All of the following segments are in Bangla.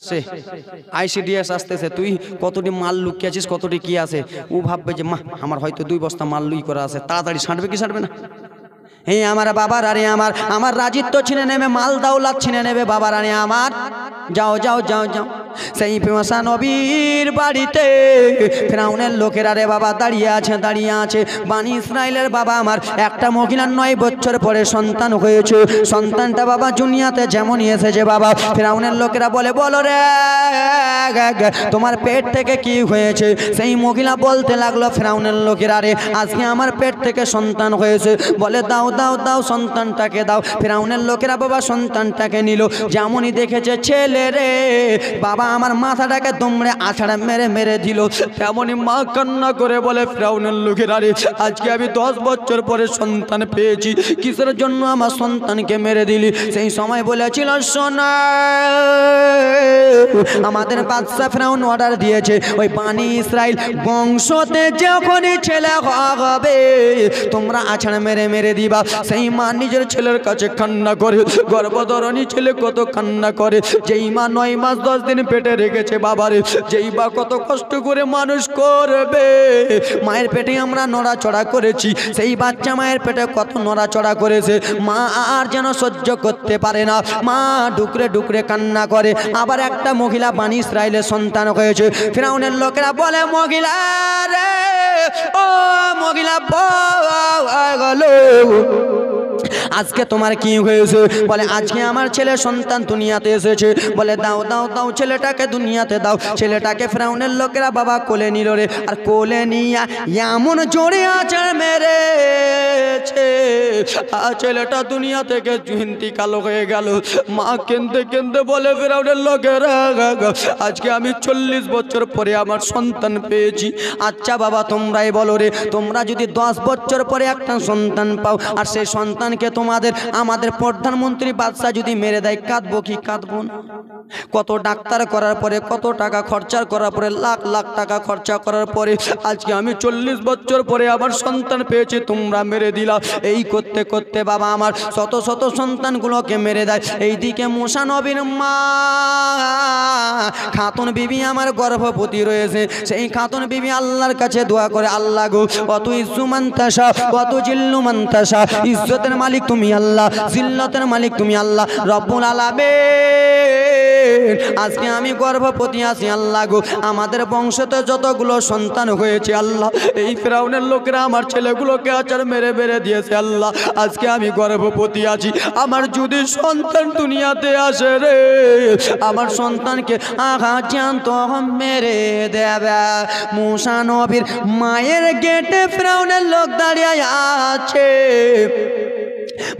আসছে, আইসিডিএস আসতেছে, তুই কতটি মাল লুকিয়ে আছিস, কতটি কি আছে। ও ভাববে যে মা আমার হয়তো 2 বস্তা মাল লুই করা আছে, তাড়াতাড়ি ছাড়বে কি ছাড়বে না। হে আমার বাবার আরে আমার রাজিত্ব ছিনে নেবে, মাল দাওলাত ছিনে নেবে বাবার আরে আমার। যাও যাও যাও যাও, সেই মুসা নবীর বাড়িতে ফিরাউনের লোকেরা রে বাবা দাঁড়িয়ে আছে। বানি ইসরাইলের বাবা আমার একটা মহিলার 9 বছর পরে সন্তান হয়েছে। সন্তানটা বাবা দুনিয়াতে যেমনই এসেছে বাবা, ফিরাউনের লোকেরা বলে বলো রে তোমার পেট থেকে কি হয়েছে। সেই মহিলা বলতে লাগলো ফিরাউনের লোকেরা রে আজকে আমার পেট থেকে সন্তান হয়েছে। বলে দাও দাও দাও সন্তানটাকে দাও। ফিরাউনের লোকেরা বাবা সন্তানটাকে নিল, যেমনই দেখেছে ছেলে রে বাবা আমার মাথাটাকে দুমড়ে আছাড়া মেরে মেরে দিল। তেমনই মা কান্না করে বলে ফিরাউনের লোকেরা রে আজকে আমি 10 বছর পরে সন্তান পেয়েছি, কিসের জন্য আমার সন্তানকে মেরে দিলি। সেই সময় বলেছিল সোনা আমাদের বাদশা ফিরাউন অর্ডার দিয়েছে ওই বানি ইসরাইল বংশতে যখনই ছেলে হবে তোমরা আছাড়া মেরে মেরে দিবা। সেই মা নিজের ছেলের কাছে কান্না করে, গর্ভধারণী ছেলে কত কান্না করে। যেই মা 9 মাস 10 দিন পেটে রেখেছে বাবারে, যেই বা কত কষ্ট করে মানুষ করবে। মায়ের পেটে আমরা নড়াচড়া করেছি, সেই বাচ্চা মায়ের পেটে কত নড়াচড়া করেছে। মা আর যেন সহ্য করতে পারে না, মা ডুকরে ডুকরে কান্না করে। আবার একটা মহিলা বানি ইসরাইলের সন্তান হয়েছে। ফিরাউনের লোকেরা বলে মহিলা রে ও মহিলা আজকে তোমার কি হয়েছে। বলে আজকে আমার ছেলে সন্তান দুনিয়াতে এসেছে। বলে দাও দাও দাও ছেলেটাকে দুনিয়াতে দাও। ছেলেটাকে ফিরাউনের লোকেরা বাবা কোলে নিল রে, আর কোলে নিয়া এমন জোরে আছাড় মেরেছে ছেলেটা দুনিয়া থেকে ইন্তিকাল হয়ে গেল। মা কেঁদে কেঁদে বলে ফিরাউনের লোকেরা আজকে আমি 40 বছর পরে আমার সন্তান পেয়েছি। আচ্ছা বাবা তোমরাই বলো রে, তোমরা যদি 10 বছর পরে একটা সন্তান পাও আর সেই সন্তানকে আমাদের প্রধানমন্ত্রী বাদশা যদি মেরে দেয়, কাঁদবো কি কাঁদবো না? কত ডাক্তার করার পরে, কত টাকা খরচা করার পরে, লাখ লাখ টাকা খরচা করার পরে আজকে আমি 40 বছর পরে আমার সন্তান পেয়েছি, তোমরা মেরে দিলা। এই করতে করতে বাবা আমার শত শত সন্তানগুলোকে মেরে দেয়। এইদিকে মুসা নবীর মা খাতুন বিবি আমার গর্ভবতী রয়েছে। সেই খাতুন বিবি আল্লাহর কাছে দোয়া করে, আল্লাহ গো কত ইজ্জু মানতাসা কত জিল্লু মানতাসা, ইজ্জতের মালিক তুমি আল্লাহ, জিল্লতের মালিক তুমি আল্লাহ রব্বুল আলামিন। আজকে আমি গর্ভবতী আছি আল্লাহ গো, আমাদের বংশতে যতগুলো সন্তান হয়েছে আল্লাহ, এই ফিরাউনের লোকেরা আমার ছেলেগুলোকে আচার মেরে মেরে দিয়েছে আল্লাহ। আজকে আমি গর্ভবতী আছি, আমার যদি সন্তান দুনিয়াতে আসে রে আমার সন্তানকে আঘাত জ্যান্ত মেরে দেবে। মুসা নবীর মায়ের গেটে ফিরাউনের লোক দাঁড়িয়ে আছে।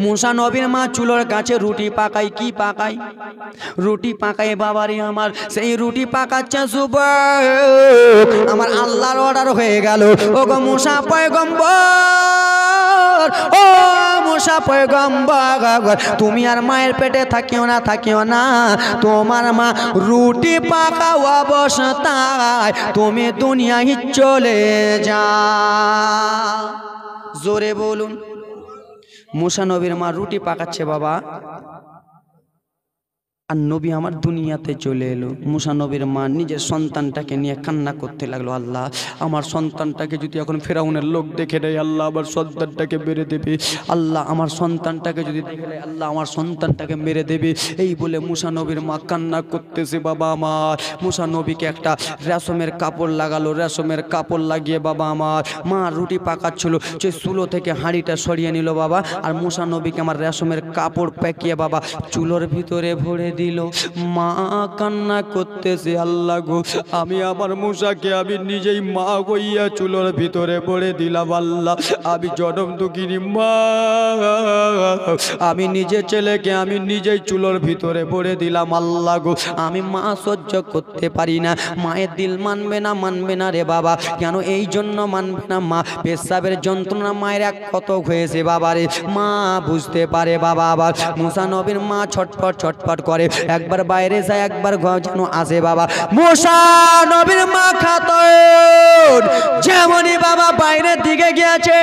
মুসা নবীর মা চুলোর কাছে রুটি পাকাই, কি পাকাই? রুটি পাকাই বাবারে আমার। সেই রুটি পাকাচ্ছে যুবক, আমার আল্লাহর অর্ডার হয়ে গেল। ও গো মুসা পয়গম্বর, ও মুসা পয়গম্বর, তুমি আর মায়ের পেটে থাকিও না, তোমার মা রুটি পাকা অবস্থায় তুমি দুনিয়ায় চলে যাও। জোরে বলুন। মুসা নবীর মা রুটি পাকাচ্ছে বাবা, আর নবী আমার দুনিয়াতে চলে এলো। মুসা নবীর মা নিজের সন্তানটাকে নিয়ে কান্না করতে লাগলো, আল্লাহ আমার সন্তানটাকে যদি এখন ফিরাউনের লোক দেখে নেয় আল্লাহ আমার সন্তানটাকে মেরে দেবে, আল্লাহ আমার সন্তানটাকে যদি দেখে নেয় আল্লাহ আমার সন্তানটাকে মেরে দেবে। এই বলে মুসা নবীর মা কান্না করতেছে বাবা আমার। মুসা নবীকে একটা রেশমের কাপড় লাগালো, রেশমের কাপড় লাগিয়ে বাবা আমার মা রুটি পাকাচ্ছিল, সে চুলো থেকে হাঁড়িটা সরিয়ে নিল বাবা, আর মুসা নবীকে আমার রেশমের কাপড় পেকিয়ে বাবা চুলোর ভিতরে ভরে দিল। মা কান্না করতেছে, আল্লাহ গো আমি আমার মুসাকে আমি নিজেই মা হইয়া চুলোর ভিতরে ভরে দিলাম আল্লাহ, আমি জনম দুঃখিনী মা, আমি নিজের ছেলেকে আমি নিজেই চুলোর ভিতরে ভরে দিলাম আল্লাহ গো, আমি মা সহ্য করতে পারি না। মায়ের দিল মানবে না রে বাবা। কেন এই জন্য মানবে না? মা পেশাবের যন্ত্রণা মায়ের এক কত হয়েছে বাবা রে, মা বুঝতে পারে বাবা। আবার মুসা নবীর মা ছটফট করে, একবার বাইরে যায় একবার ঘর যেন আসে বাবা। মুসা নবীর মা খাতুন যেমনই বাবা বাইরের দিকে গিয়েছে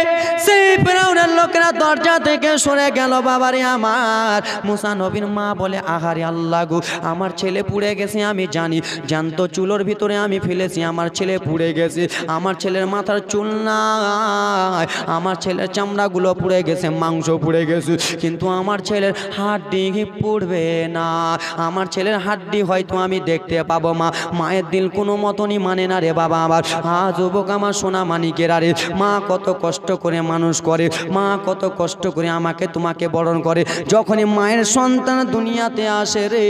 সেই ফিরআউনের লোকেরা দরজা থেকে সরে গেল বাবারে আমার। মুসা নবীর মা বলে আহারে আল্লাহ গো, আমার ছেলে পুড়ে গেছে আমি জানি, জ্যান্ত চুলোর ভিতরে আমি ফেলেছি, আমার ছেলে পুড়ে গেছে, আমার ছেলের মাথার চুল নাই, আমার ছেলের চামড়াগুলো পুড়ে গেছে, মাংস পুড়ে গেছে, কিন্তু আমার ছেলের হাড্ডি পুড়বে না, আমার ছেলের হাড্ডি হয়তো আমি দেখতে পাবো। মা মায়ের দিল কোনো মতনই মানে না রে বাবা আমার। যুবক আমার সোনা মানিকেরা রে, মা কত কষ্ট করে মানুষ করে, মা কত কষ্ট করে আমাকে তোমাকে বরণ করে। যখনই মায়ের সন্তান দুনিয়াতে আসে রে,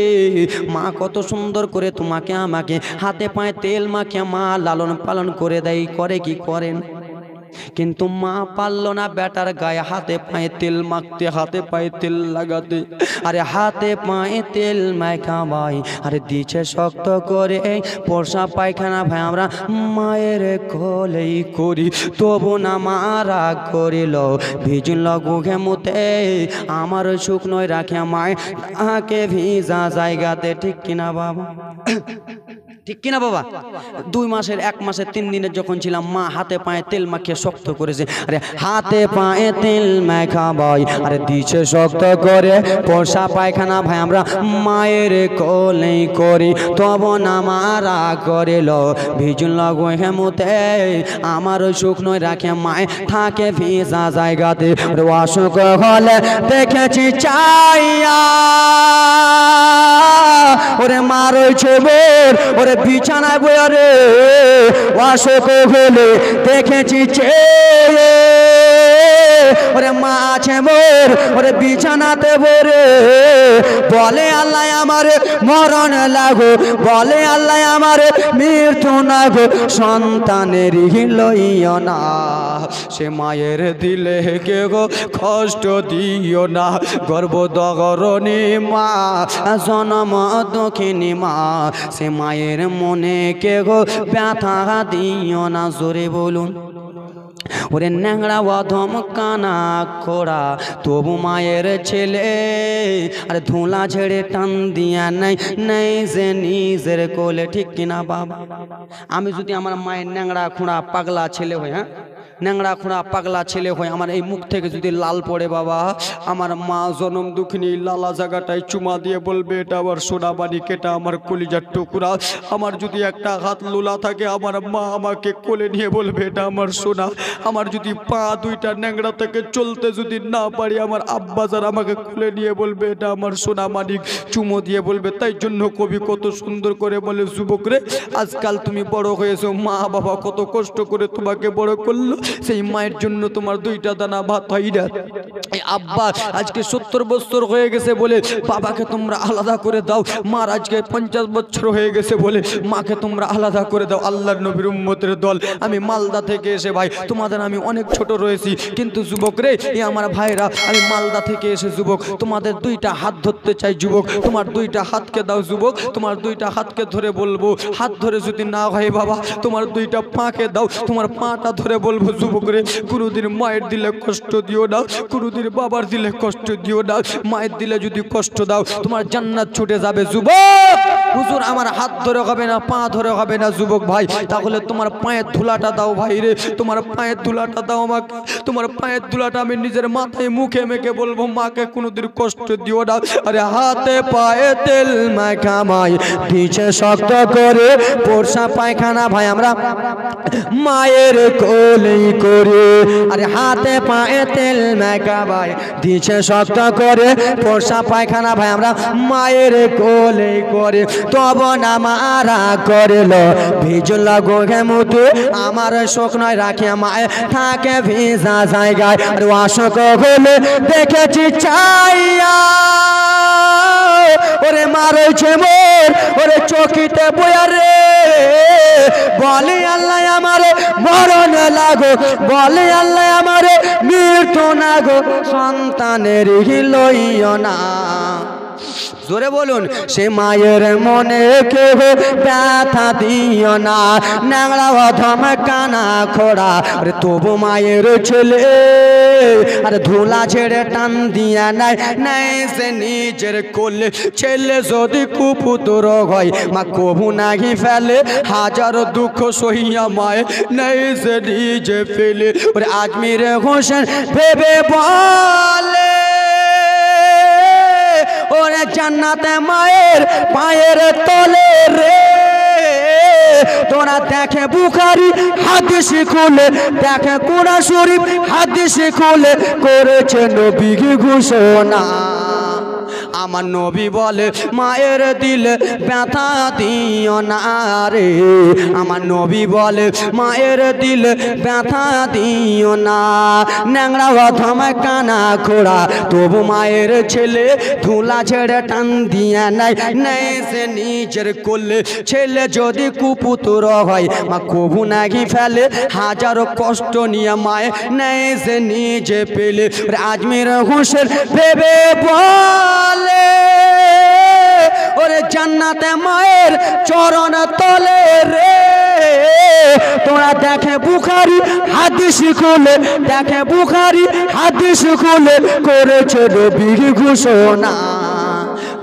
মা কত সুন্দর করে তোমাকে আমাকে হাতে পায়ে তেল মাখিয়ে মা লালন পালন করে দেয়, করে কি করেন? কিন্তু মা পারলো না বেটার গায়ে হাতে পায়ে তেল মাখতে, হাতে পায়ে তেল লাগাতে। আরে হাতে পায়ে তেল মাখা ভাই, আরে দিচ্ছে শক্ত করে পোষা পায়খানা ভাই আমরা মায়ের কোলেই করি, তবু না মারা করিল ভিজল গুঘে মুতে আমার শুকনোয় রাখে মায় তাকে ভিজা জায়গাতে। ঠিক কিনা বাবা? ঠিক কিনা বাবা? 2 মাসের 1 মাসের 3 দিনের যখন ছিলাম মা হাতে পায়ে তেল মাখিয়ে শক্ত করেছে। আরে হাতে পায়ে তেল মাখা ভাই, আরে দিছে শক্ত করে পোষা পায়খানা ভাই আমরা মায়ের কোলেই করি, তবু না মারা করিল ভিজল গুঘে মুতে আমার শুকনোয় রাখে মায় থাকে ভিজা জায়গাতে। অসুখ হলে দেখেছি চাইয়া ওরে মা রয়েছে বোর, ওরে বিছানায় বইয়া রে, অসুখ হলে দেখেছি চেয়ে ওরে মা আছে মোর, ওরে বিছানাতে ভরে বলে আল্লাহ আমারে মরণ লাগো, বলে আল্লাহ আমারে মৃত্যু না গো, সন্তানের লইও না, সে মায়ের দিলে কে গো কষ্ট দিও না, গর্ভধারিণী মা জনম দক্ষিণী মা, সে মায়ের মনে কে গো ব্যথা দিও না। জোরে বলুন। ওরে ন্যাংরা অধম কানা খোড়া তবু মায়ের ছেলে, আরে ধুলা ঝেড়ে টান দিয়া নাই নাই যে নিজের কোলে। ঠিক কিনা বাবা? আমি যদি আমার মায়ের ন্যাংরা খুঁড়া পাগলা ছেলে হই, হ্যাঁ ন্যাংরা খুঁড়া পাগলা ছেলে হয়, আমার এই মুখ থেকে যদি লাল পড়ে বাবা, আমার মা জনম দুঃখিনী লালা জায়গাটায় চুমা দিয়ে বলবে এটা আমার সোনা বাড়ি, কেটা আমার কলিজার টুকরা। আমার যদি একটা হাত লোলা থাকে আমার মা আমাকে কোলে নিয়ে বলবে এটা আমার সোনা। আমার যদি পা 2টা ন্যাংরা থেকে চলতে যদি না পারি আমার আব্বাজার আমাকে কোলে নিয়ে বলবে এটা আমার সোনা মানিক, চুমো দিয়ে বলবে। তাই জন্য কবি কত সুন্দর করে বলে, যুবক রে আজকাল তুমি বড় হয়েছো, মা বাবা কত কষ্ট করে তোমাকে বড় করলো, সেই মায়ের জন্য তোমার 2টা দানা ভাত হয় না। এই আব্বা আজকে 70 বছর হয়ে গেছে বলে বাবাকে তোমরা আলাদা করে দাও, মার আজকে 50 বছর হয়ে গেছে বলে মাকে তোমরা আলাদা করে দাও। আল্লাহর নবীর উম্মতের দল, আমি মালদা থেকে এসে ভাই তোমাদের আমি অনেক ছোট রয়েছি, কিন্তু যুবক রে এই আমার ভাইরা আমি মালদা থেকে এসে যুবক তোমাদের 2টা হাত ধরতে চাই। যুবক তোমার 2টা হাতকে দাও, যুবক তোমার 2টা হাতকে ধরে বলবো, হাত ধরে যদি না হয় বাবা তোমার 2টা পাকে দাও, তোমার পাটা ধরে বলবো যুবক রে কোনোদিন মায়ের দিলে কষ্ট দিও না, কোনোদিন বাবার দিলে কষ্ট দিও না, মায়ের দিলে যদি কষ্ট দাও তোমার জান্নাত ছুটে যাবে। যুবক হুজুর আমার হাত ধরে হবে না, পা ধরে হবে না যুবক ভাই, তাহলে তোমার পায়ের ধুলাটা দাও ভাই রে, তোমার পায়ের ধুলাটা দাও আমাকে, তোমার পায়ের ধুলাটা আমি নিজের মাথায় মুখে মেখে বলবো মাকে কোনোদিন কষ্ট দিও না। আরে হাতে পায়ে তেল মাখা মাই দিছে শক্ত করে পোষা পায়খানা ভাই আমরা মায়ের কোলেই করে, আরে হাতে পায়ে তেল মাখা ভাই দিছে শক্ত করে পোষা পায়খানা ভাই আমরা মায়ের কোলেই করে, তব না মারা করিল ভিজল গোঘে মুতু আমার শুকনোয় রাখে মায়ে থাকে ভিজা জায়গায়। আর অসুখ হলে দেখেছি চাইয়া ওরে মারছে মোর, ওরে চকিতে বয়া রে বলে আল্লাহ আমারে মরণ লাগো, বলে আল্লাহ আমারে মৃত্যু না গো, সন্তানের লইও না। জোরে বলুন, সে মায়ের মনে কেউ ব্যথা দিও না, ন্যাংরা অধম কানা খোড়া, আরে তবু মায়ের ছেলে আরে ধুলা ছেড়ে টান দিয়া নাই, নাই সে নিজের কোলে। ছেলে যদি কুপুত্র হয় মা কবু নাহি ফেলে, হাজার দুঃখ সহিয়া মায় নাই সে নিজে ফেলে। ওরে আজমির হোসেন ভেবে বলে, ওরে জান্নাতে মায়ের পায়ের তলে রে। তোরা দেখে বুখারী হাদিস খুলে, দেখে কোরআন শরীফ হাদিস খুলে, করেছে নবী ঘোষণা। আমার নবী বলে মায়ের দিলে ব্যথা দিও না রে, আমার নবী বলে মায়ের দিলে ব্যথা দিও না, ন্যাংরা অধম কানা খোড়া তবু মায়ের ছেলে, ধুলা ছেড়ে টান দিয়া নাই, নাই সে নিজের কোলে। ছেলে যদি কুপুত্র হয় মা কবু নাহি ফেলে, হাজারো কষ্ট নিয়ে মায়ে নাই সে নিজে পেলে। আজমির হোসেন ভেবে বলে, ওরে জান্নাতে মায়ের চরণ তলে রে। তোরা দেখে বুখারী হাদিস খুলে, দেখে বুখারী হাদিস খুলে, করেছে নবী ঘোষণা।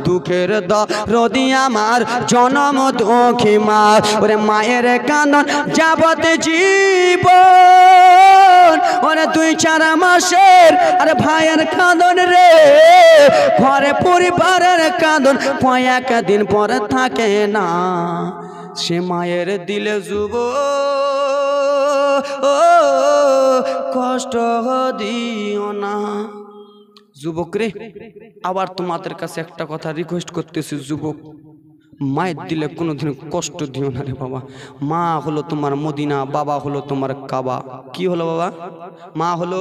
দুঃখের দরদি আমার জনম দুঃখী মা, ওরে মায়ের কান্দন যাবত জীবন, ওরে 2-4 মাসের আরে ভাইয়ের কান্দন রে, ঘরে পরিবারের কান্দন কয়েকদিন পরে থাকে না। সে মায়ের দিলে যুব কষ্ট দিও না। যুবক রে, আবার তোমাদের কাছে একটা কথা রিকোয়েস্ট করতেছি, যুবক মায়ের দিলে কোনোদিন কষ্ট দিও না রে বাবা। মা হলো তোমার মদিনা, বাবা হলো তোমার কাবা। কি হলো বাবা? মা হলো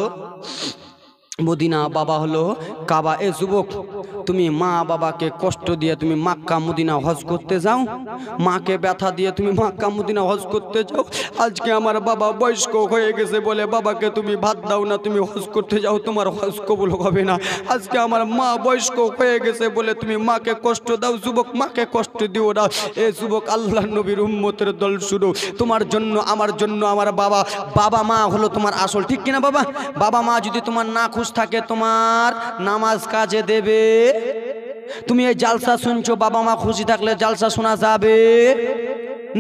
মদিনা, বাবা হলো কাবা। এ যুবক, তুমি মা বাবাকে কষ্ট দিয়ে তুমি মক্কা মদিনা হজ করতে যাও, মাকে ব্যথা দিয়ে তুমি মক্কা মদিনা হজ করতে যাও। আজকে আমার বাবা বয়স্ক হয়ে গেছে বলে বাবাকে তুমি ভাত দাও না, তুমি হজ করতে যাও, তোমার হজ কবুল হবে না। আজকে আমার মা বয়স্ক হয়ে গেছে বলে তুমি মাকে কষ্ট দাও। যুবক, মাকে কষ্ট দিও না। এ যুবক, আল্লাহ নবীর উম্মতের দল শুনো, তোমার জন্য আমার জন্য আমার বাবা, বাবা মা হলো তোমার আসল, ঠিক কিনা বাবা? বাবা মা যদি তোমার না খুশ থাকে তোমার নামাজ কাজে দেবে? তুমি এই জালসা শুনছো, বাবা মা খুশি থাকলে জালসা শোনা যাবে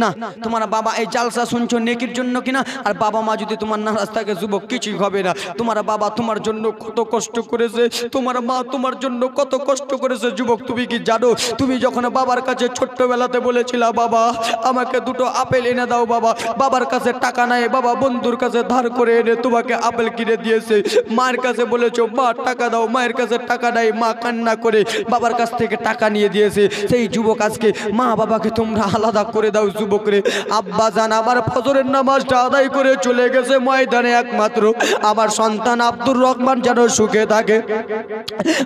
না। তোমার বাবা এই জালসা শুনছো নেকির জন্য কিনা, আর বাবা মা যদি তোমার নারাজ থাকে যুবক কিছুই হবে না। তোমার বাবা তোমার জন্য কত কষ্ট করেছে, তোমার মা তোমার জন্য কত কষ্ট করেছে। যুবক, তুমি কি জানো, তুমি যখন বাবার কাছে ছোট্টবেলাতে বলেছিলা বাবা আমাকে 2টো আপেল এনে দাও, বাবা বাবার কাছে টাকা নাই, বাবা বন্ধুর কাছে ধার করে এনে তোমাকে আপেল কিনে দিয়েছে। মায়ের কাছে বলেছো মা টাকা দাও, মায়ের কাছে টাকা নাই, মা কান্না করে বাবার কাছ থেকে টাকা নিয়ে দিয়েছে। সেই যুবক, আজকে মা বাবাকে তোমরা আলাদা করে দাও। যুবকরে, আব্বা জান আমার ফজরের নামাজটা আদায় করে চলে গেছে ময়দানে, একমাত্র আমার সন্তান আব্দুর রহমান যেন সুখে থাকে।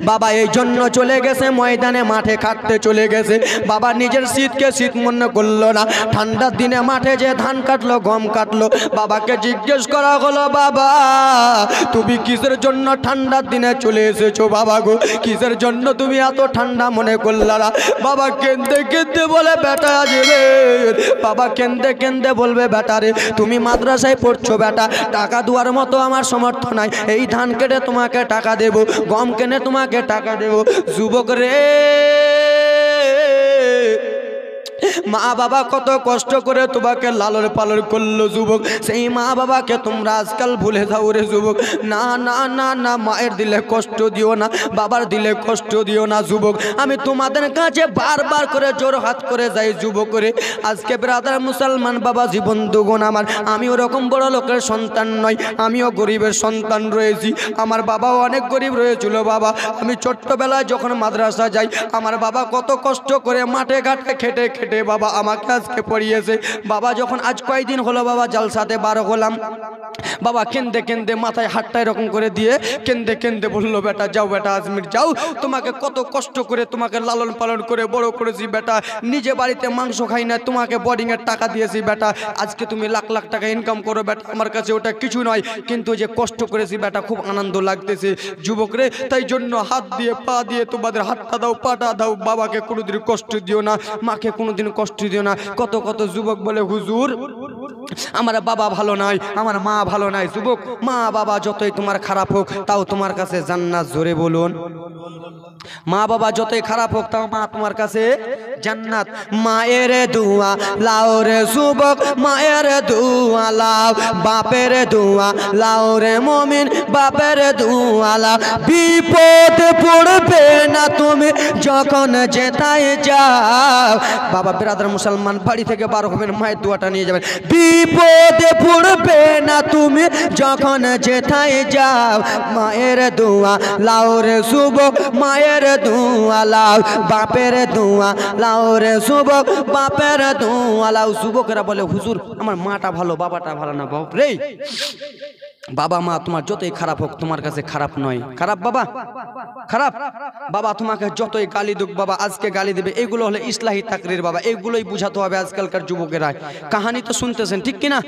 বাবা এই জন্য চলে গেছে ময়দানে, মাঠে খাটতে চলে গেছে। বাবা নিজের শীতকে শীত মনে করলো না, ঠান্ডার দিনে মাঠে যে ধান কাটলো, গম কাটলো। বাবাকে জিজ্ঞেস করা হলো, বাবা তুমি কিসের জন্য ঠান্ডার দিনে চলে এসেছো? বাবা গো, কিসের জন্য তুমি এত ঠান্ডা মনে করলা? বাবা কেঁদে কেঁদে বলে, বেটা যাবে। বাবা কেঁদে কেঁদে বলবে, বেটারে তুমি মাদ্রাসায় পড়ছো বেটা, টাকা দেওয়ার মতো আমার সামর্থ্য নাই, এই ধান কেটে তোমাকে টাকা দেব, গম কেনে তোমাকে টাকা দেব। যুবক রে, মা বাবা কত কষ্ট করে তোমাকে লালন পালন করলো যুবক, সেই মা বাবাকে তোমরা আজকাল ভুলে যাও রে যুবক। না না না না, মায়ের দিলে কষ্ট দিও না, বাবার দিলে কষ্ট দিও না। যুবক, আমি তোমাদের কাছে বারবার করে জোর হাত করে যাই যুবক রে। আজকে ব্রাদার মুসলমান বাবা জীবন দুগুণ আমার, আমি ওরকম বড় লোকের সন্তান নয়, আমিও গরিবের সন্তান রয়েছি। আমার বাবাও অনেক গরিব রয়েছিল। বাবা আমি ছোট্টবেলায় যখন মাদ্রাসা যাই, আমার বাবা কত কষ্ট করে মাঠে ঘাটে খেটে খেটে বাবা আমাকে আজকে পড়িয়েছে। বাবা যখন আজ কয়েকদিন হলো বাবা জালসাতে বার হলাম, বাবা কেন্দে কেন্দে মাথায় হাতটা এরকম করে দিয়ে কেন্দে কেন্দে বললো, বেটা যাও, বেটা আজমির যাও, তোমাকে কত কষ্ট করে তোমাকে লালন পালন করে বড় করেছি বেটা, নিজে বাড়িতে মাংস খাই না, তোমাকে বোর্ডিংয়ের টাকা দিয়েছি বেটা, আজকে তুমি লাখ লাখ টাকা ইনকাম করো বেটা, আমার কাছে ওটা কিছু নয়, কিন্তু যে কষ্ট করেছি বেটা খুব আনন্দ লাগতেছে। যুবকরে তাই জন্য হাত দিয়ে পা দিয়ে তোমাদের হাতটা দাও, পাটা দাও, বাবাকে কোনোদিন কষ্ট দিও না, মাকে কোনোদিন কষ্ট দিও না। কত কত যুবক বলে হুজুর আমার বাবা ভালো নয়, আমার মা ভালো নয়। যুবক, মা বাবা যতই তোমার খারাপ হোক তাও তোমার কাছে জান্নাত। জোরে বলুন, মা বাবা যতই খারাপ হোক তাও মা তোমার কাছে জান্নাত। মায়ের দুয়া লাও রে যুবক, মায়ের দুয়া লাও, বাপের দুয়া লাও রে মুমিন, বাপের দুয়া লাও। বিপদ পড়বে না তুমি যখন যেথায় যাও। বাবা বিরাদার মুসলমান বাড়ি থেকে বার হবেন, মায়ের দুয়াটা নিয়ে যাবেন। বিপদে পড়বে না তুমি যখন যেথায় যাও, মায়ের দুয়া লাও রে যুবক, মায়ের দুয়া লাও, বাপের দুয়া লাও রে যুবক, বাপের দুয়া লাও। যুবকেরা বলে হুজুর আমার মাটা ভালো, বাবাটা ভালো না। বাপ রে, বাবা মা তোমার যতই খারাপ হোক তোমার কাছে খারাপ নয়। খারাপ বাবা, খারাপ বাবা, তোমাকে যতই গালি দুক বাবা, আজকে গালি দেবে, এগুলো হলে ইসলাহি তাকরির বাবা, এগুলোই বুঝাতে হবে আজকালকার যুবকেরা। কাহানি তো শুনতেছেন ঠিক কিনা,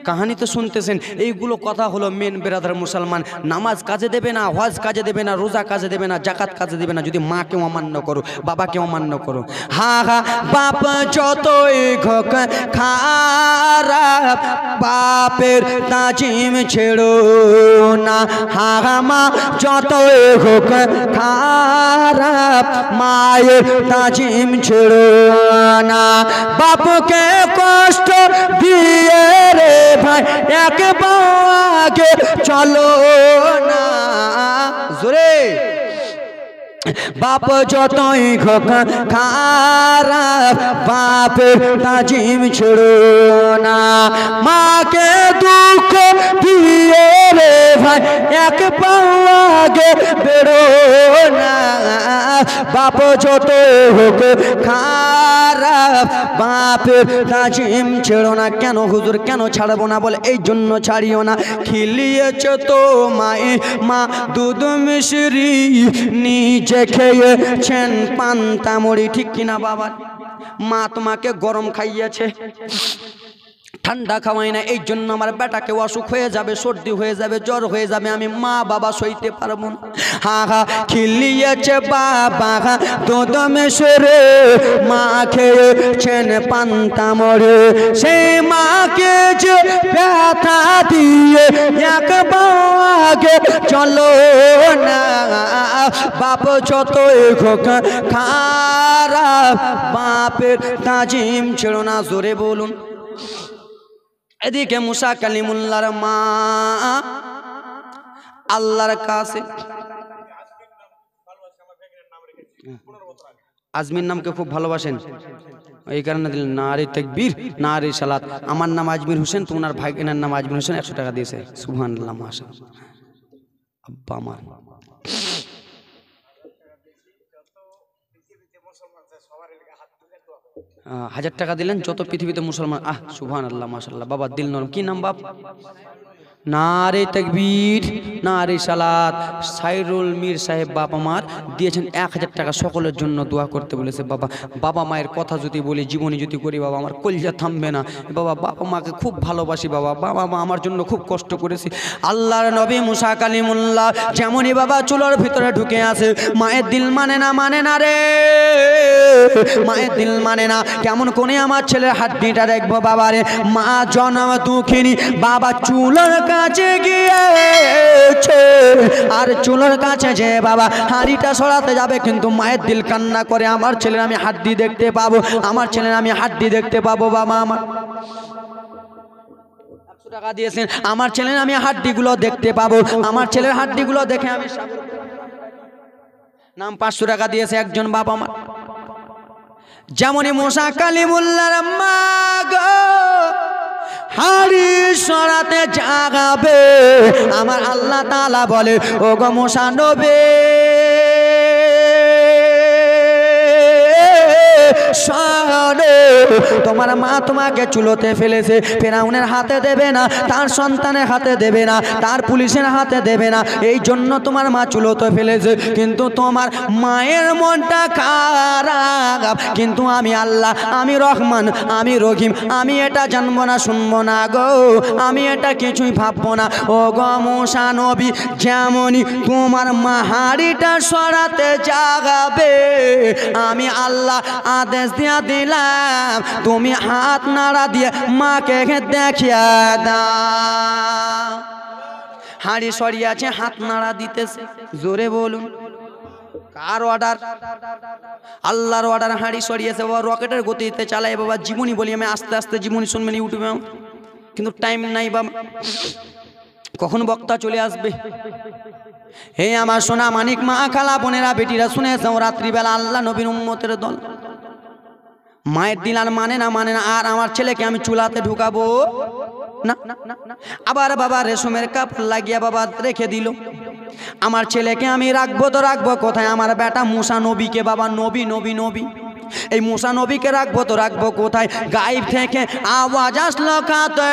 কাহানি তো শুনতেছেন, এইগুলো কথা হলো মেন বেরাদার মুসলমান। নামাজ কাজে দেবে না, হজ কাজে দেবে না, রোজা কাজে দেবে না, জাকাত কাজে দেবে না যদি মাকে অমান্য করো, বাবাকে অমান্য করো। হা হা বাপ যতই হোক খারাপ, বাপের তাজিম ছেড়ো না। হা মা যতই হোক খারাপ, মায়ের তাজিম ছেড়ো না। বাপকে কষ্ট দিয়ে রে ভাই এক আগে চলো না। জোরে, বাপ যতই হোক খারাপ, বাপের তাজিম ছেড়ো না। মাকে দুঃখ দিয়ে রে ভাই এক আগে বেরো না। বাপ যতই হোক খারাপ, বাপের তাজিম ছেড়ো না। কেন হুজুর কেন ছাড়বো না? বলে এই জন্য ছাড়িও না, খিলিয়েছে তো মাই মা দুধ মিশরি, নিজে খেয়েছেন পান্তা মুড়ি। ঠিক কিনা বাবা? মা তোমাকে গরম খাইয়েছে, ঠান্ডা খাওয়াই না, এই জন্য আমার বেটাকে অসুখ হয়ে যাবে, সর্দি হয়ে যাবে, জ্বর হয়ে যাবে, আমি মা বাবা সইতে পারবো না। হা হা খিলিয়েছে বাবা দুধ মিশরে, মা খেয়েছেন পান্তা মুড়ি, সেই মাকে যে ব্যথা দিয়ে এক আগে চলো না। বাপ যতই হোক খারাপ, বাপের তাজিম ছেড়ো না। জোরে বলুন। এদিকে মুসা কালিমুল্লাহর মা আল্লাহর কাছে, আজমির নামকে খুব ভালোবাসেন, এই কারণে দিলেন নারে তাকবীর, নারে সালাত। আমার নাম আজমির হোসেন, তো ওনার ভাইয়ের নাম আজমির হোসেন, 100 টাকা দিয়েছে। সুবহানাল্লাহ, মাশাআল্লাহ। আব্বা আমার হাজার টাকা দিলেন, যত পৃথিবীতে মুসলমান। সুবহানাল্লাহ, মাশাআল্লাহ। বাবা দিল নরম। কি নাম বাপ? নারে তাকবীর, নারে সালাত। সাইরুল মীর সাহেব বাপ আমার দিয়েছেন 1000 টাকা, সকলের জন্য দোয়া করতে বলেছে। বাবা, বাবা মায়ের কথা যদি বলি, জীবনী যদি করি বাবা, আমার কলিজা থামবে না বাবা। বাবা মাকে খুব ভালোবাসি বাবা, বাবা মা আমার জন্য খুব কষ্ট করেছি। আল্লাহর নবী মুসা কালিমুল্লাহ যেমনই বাবা চুলোর ভিতরে ঢুকে আছে, মায়ের দিল মানে না, মানে না রে, মায়ের দিল মানে না। কেমন কোনে আমার ছেলের হাড্ডিটা দেখবো বাবা রে। মা জনম দুঃখিনী, বাবা চুলোর কাছে গিয়েছে, আর চুলোর কাছে যে বাবা হাঁড়িটা সরাতে যাবে, কিন্তু মায়ের দিল কান্না করে, আমার ছেলের আমি হাড্ডি দেখতে পাবো, আমার ছেলের আমি হাড্ডি দেখতে পাবো। বাবা আমার 100 টাকা দিয়েছেন, আমার ছেলের আমি হাড্ডিগুলো দেখতে পাবো, আমার ছেলের হাড্ডিগুলো দেখে আমি নাম 500 টাকা দিয়েছে একজন বাবা মা। যেমনই মুসা কালিমুল্লাহর মা গো হাড়ি সরাতে জাগাবে, আমার আল্লাহ তাআলা বলে ও গো মুসা নবী, শোনো, তোমার মা তোমাকে চুলোতে ফেলেছে, ফেরাউনের হাতে দেবে না, তার সন্তানের হাতে দেবে না, তার পুলিশের হাতে দেবে না, এই জন্য তোমার মা চুলোতে ফেলেছে। কিন্তু তোমার মায়ের মনটা খারাপ, কিন্তু আমি আল্লাহ, আমি রহমান, আমি রহিম, আমি এটা জানবো না, শুনবো না গো, আমি এটা কিছুই ভাববো না। ও গো মুসা নবী, যেমনই তোমার মাহারিটা সরাতে যাবে, আমি আল্লাহ আদেশ দিয়া দিলাম, তুমি হাত নাড়া দিয়ে মাকে দেখিয়া দাও। হাঁড়ি সরিয়েছে, হাত নাড়া দিতেছে, জোরে বলুন। কার অর্ডার? আল্লাহর অর্ডার। হাঁড়ি সরিয়েছে বাবা, রকেটের গতিতে চালায় বাবা। জীবনী বলি আমি, আস্তে আস্তে জীবনী শুনবেন ইউটিউবে, কিন্তু টাইম নাই বাবা, কখন বক্তা চলে আসবে। হে আমার সোনা মানিক মা খালা বোনেরা বেটিরা শুনে যাও, রাত্রিবেলা আল্লাহ নবীর উম্মতের দল মায়ের দিল আর মানে না, আর আমার ছেলেকে আমি চুলাতে ঢুকাবো না। আবার বাবা রেশমের কাপড় লাগিয়ে বাবা রেখে দিল। আমার ছেলেকে আমি রাখবো তো রাখবো কোথায়? আমার বেটা মুসা নবীকে বাবা, নবী নবী নবী, এই মুসা নবীকে রাখবো তো রাখবো কোথায়? গায়েব থেকে আওয়াজ আসলো খাতে,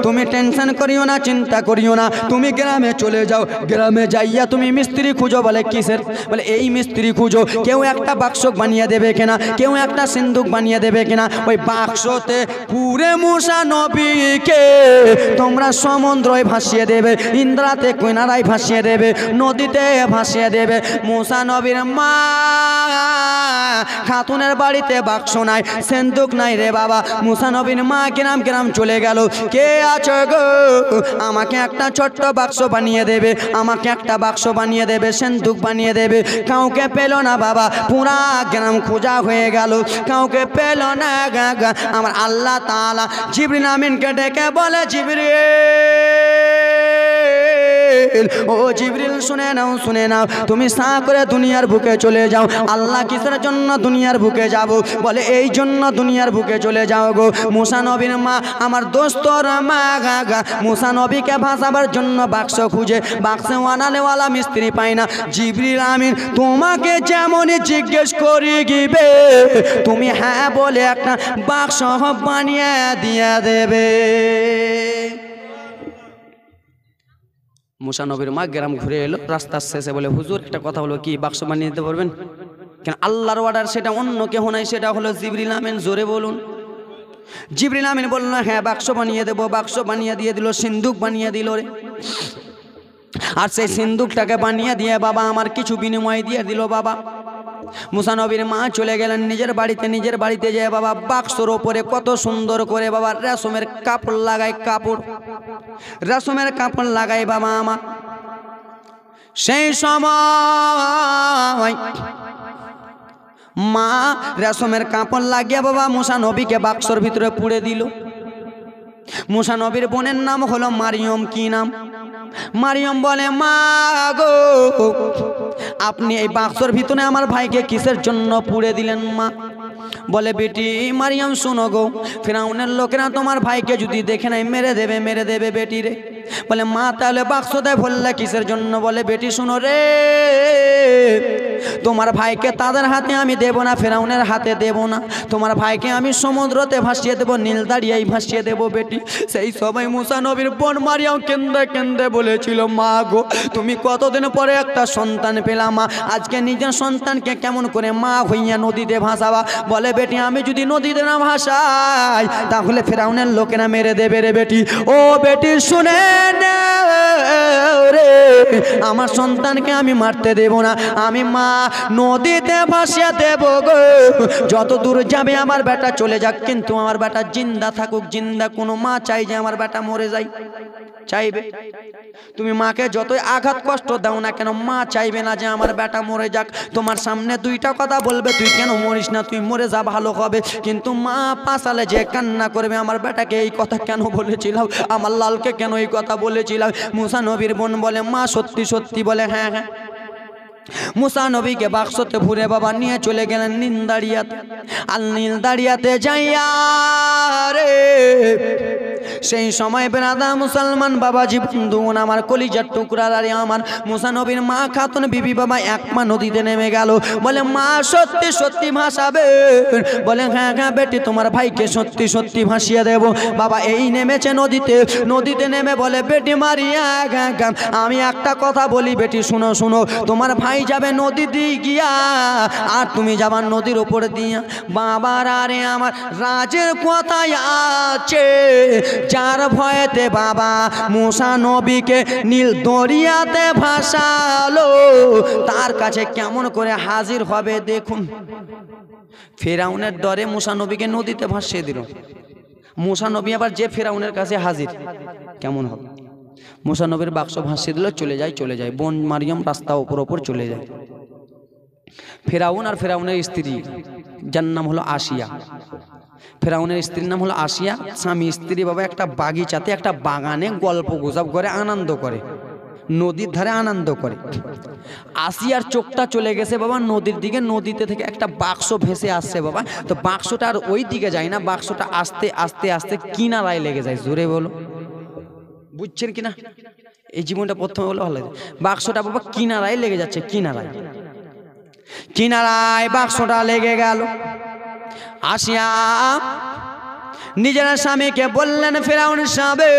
তুমি টেনশন করিও না, চিন্তা করিও না, তুমি গ্রামে চলে যাও, গ্রামে যাইয়া তুমি মিস্ত্রি খুঁজো। বলে কিসের? বলে এই মিস্ত্রি খুঁজো, কেউ একটা বাক্স বানিয়ে দেবে কিনা, কেউ একটা সিন্দুক বানিয়ে দেবে কিনা, ওই বাক্সতে পুরে মুসা নবীকে তোমরা সমুদ্রয় ভাসিয়ে দেবে, ইন্দ্রাতে কিনারায় ভাসিয়ে দেবে, নদীতে ভাসিয়ে দেবে। মুসা নবীর মা খাতুনের বাড়িতে বাক্স নাই, সিন্দুক নাই রে বাবা। মুসা নবীর মা গ্রাম গ্রাম চলে গেল, কে আছো গো, আমাকে একটা ছোট্ট বাক্স বানিয়ে দেবে, আমাকে একটা বাক্স বানিয়ে দেবে, সিন্দুক বানিয়ে দেবে। কাউকে পেল না বাবা, পুরা গ্রাম খোঁজা হয়ে গেল, কাউকে পেল না। আমার আল্লাহ তাআলা জিবরিল আমিনকে ডেকে বলে, জিবরিল, ও জিবরিল শুনে নাও, শুনে নাও, তুমি সা করে দুনিয়ার বুকে চলে যাও। আল্লাহ কিসের জন্য দুনিয়ার বুকে যাব? বলে এই জন্য দুনিয়ার বুকে চলে যাও গো। মুসা নবীর মা, আমার দোস্তর মা, মুসা নবীকে ভাসাবার জন্য বাক্স খুঁজে, বাক্সে ওয়ানালেওয়ালা মিস্ত্রি পায় না। জিবরিল আমিন তোমাকে যেমন জিজ্ঞেস করি গিবে, তুমি হ্যাঁ বলে একটা বাক্স বানিয়ে দিয়ে দেবে। মুসা নবীর মা গ্রাম ঘুরে এলো, রাস্তার শেষে বলে, হুজুর একটা কথা হলো, কি বাক্স বানিয়ে দিতে পারবেন? কেন আল্লাহর অর্ডার, সেটা অন্য কেহ নাই, সেটা হলো জিবরিল আমিন, জোরে বলুন। জিবরিল আমিন বলল, হ্যাঁ বাক্স বানিয়ে দেবো। বাক্স বানিয়ে দিয়ে দিল, সিন্দুক বানিয়ে দিল রে। আর সেই সিন্দুকটাকে বানিয়ে দিয়ে বাবা আমার কিছু বিনিময় দিয়ে দিল বাবা। মুসা নবীর মা চলে গেলেন নিজের বাড়িতে। নিজের বাড়িতে যেয়ে বাবা বাক্সর ওপরে কত সুন্দর করে বাবা রেশমের কাপড় লাগায়, কাপড় রেশমের কাপড় লাগাই বাবা আমার। সেই সময় মা রেশমের কাপড় লাগিয়ে বাবা মুসা নবীকে বাক্সর ভিতরে পুড়ে দিল। মুসা নবীর বোনের নাম হলো মারিয়ম। কি নাম? মারিয়ম বলে, মা গো, আপনি এই বাক্সর ভিতরে আমার ভাইকে কিসের জন্য পুড়ে দিলেন? মা বলে, বেটি মারিয়াম শোনো গো, ফিরাউনের লোকেরা তোমার ভাইকে যদি দেখে নাই মেরে দেবে, মেরে দেবে বেটি রে। বলে, মা তাহলে বাক্স দেয় বললে কিসের জন্য? বলে, বেটি শোনো রে, তোমার ভাইকে তাদের হাতে আমি দেব না, ফিরাউনের হাতে দেব না, তোমার ভাইকে আমি সমুদ্রতে ভাসিয়ে দেবো, নীল দাঁড়িয়েই ভাসিয়ে দেবো বেটি। সেই সময় মুসা নবীর বোন মারিয়াম কেন্দে কেন্দে বলেছিল, মা গো, তুমি কতদিন পরে একটা সন্তান পেলাম, মা আজকে নিজের সন্তানকে কেমন করে মা হইয়া নদীতে ভাসাবা? বলে, বেটি আমি যদি নদীতে না ভাসাই তাহলে ফিরাউনের লোকেরা মেরে দেবে রে বেটি। ও বেটি শুনে রে, আমার সন্তানকে আমি মারতে দেব না, আমি মা নদীতে ভাসিয়ে দেব গো। যত দূর যাবে আমার বেটা চলে যাক, কিন্তু আমার বেটা জিন্দা থাকুক। জিন্দা কোনো মা চাই যে আমার বেটা মরে যায়? চাইবে? তুমি মাকে যতই আঘাত কষ্ট দাও না কেন, মা চাইবে না যে আমার বেটা মরে যাক। তোমার সামনে দুইটা কথা বলবে, তুই কেন মরিস না, তুই মরে যা ভালো হবে, কিন্তু মা পাশালে যে কান্না করবে, আমার বেটাকে এই কথা কেন বলেছিলাম, আমার লালকে কেন এই কথা বলেছিলাম। মুসা নবীর বোন বলে, মা সত্যি সত্যি? বলে, হ্যাঁ হ্যাঁ। মুসা নবীকে বাক্সতে ভরে বাবা নিয়ে চলে গেলেন নীল দাঁড়িয়াতে। আর নীল দাঁড়িয়াতে যাইয়া রে সেই সময় বেরাদা মুসলমান বাবাজি বন্ধুগণ আমার কলিজার টুকরা আর আমার মুসা নবীর মা খাতুন বিবি বাবা এক পা নদীতে নেমে গেল। বলে মা সত্যি সত্যি ভাসাবে? বলে হ্যাঁ হ্যাঁ বেটি তোমার ভাইকে সত্যি সত্যি ভাসিয়ে দেব। বাবা এই নেমেছে নদীতে, নদীতে নেমে বলে বেটি মারিয়া আমি একটা কথা বলি বেটি শুনো শুনো, তোমার ভাই যাবে নদী দিয়ে গিয়া আর তুমি যাবার নদীর উপরে দিয়া। বাবার আরে আমার রাজের কথাই আছে, যার ভয়েতে বাবা মুসা নবীকে নীল দরিয়াতে ভাসালো, তার কাছে কেমন করে হাজির হবে দেখুন। ফেরাউনের ডরে মুসা নবীকে নদীতে ভাসিয়ে দিল। মুসা নবী আবার যে ফেরাউনের কাছে হাজির কেমন হবে? মুসা নবীর বাক্স ভাসিয়ে দিল, চলে যায় চলে যায় বোন মারিয়াম রাস্তা ওপর চলে যায়। ফেরাউন আর ফেরাউনের স্ত্রী যার নাম হলো আসিয়া, ফেরাউনের স্ত্রীর নাম হলো আসিয়া, স্বামী স্ত্রী বাবা একটা বাগিচাতে একটা বাগানে গল্প গুজব করে আনন্দ করে, নদীর ধারে আনন্দ করে। আসিয়ার চোখটা চলে গেছে বাবা নদীর দিকে, নদীতে থেকে একটা বাক্স ভেসে আসছে বাবা। তো বাক্সটা আর ওই দিকে যায় না, বাক্সটা আস্তে আস্তে আস্তে কিনারায় লেগে যায়। জোরে বলো, বুঝছেন কিনা? এই জীবনটা প্রথমে বলে ভালো লাগে। বাক্সটা বাবা কিনারায় লেগে যাচ্ছে, কিনারায় কিনারায় বাক্সটা লেগে গেল। আসিয়া নিজের স্বামীকে বললেন ফেরাউনের স্বামী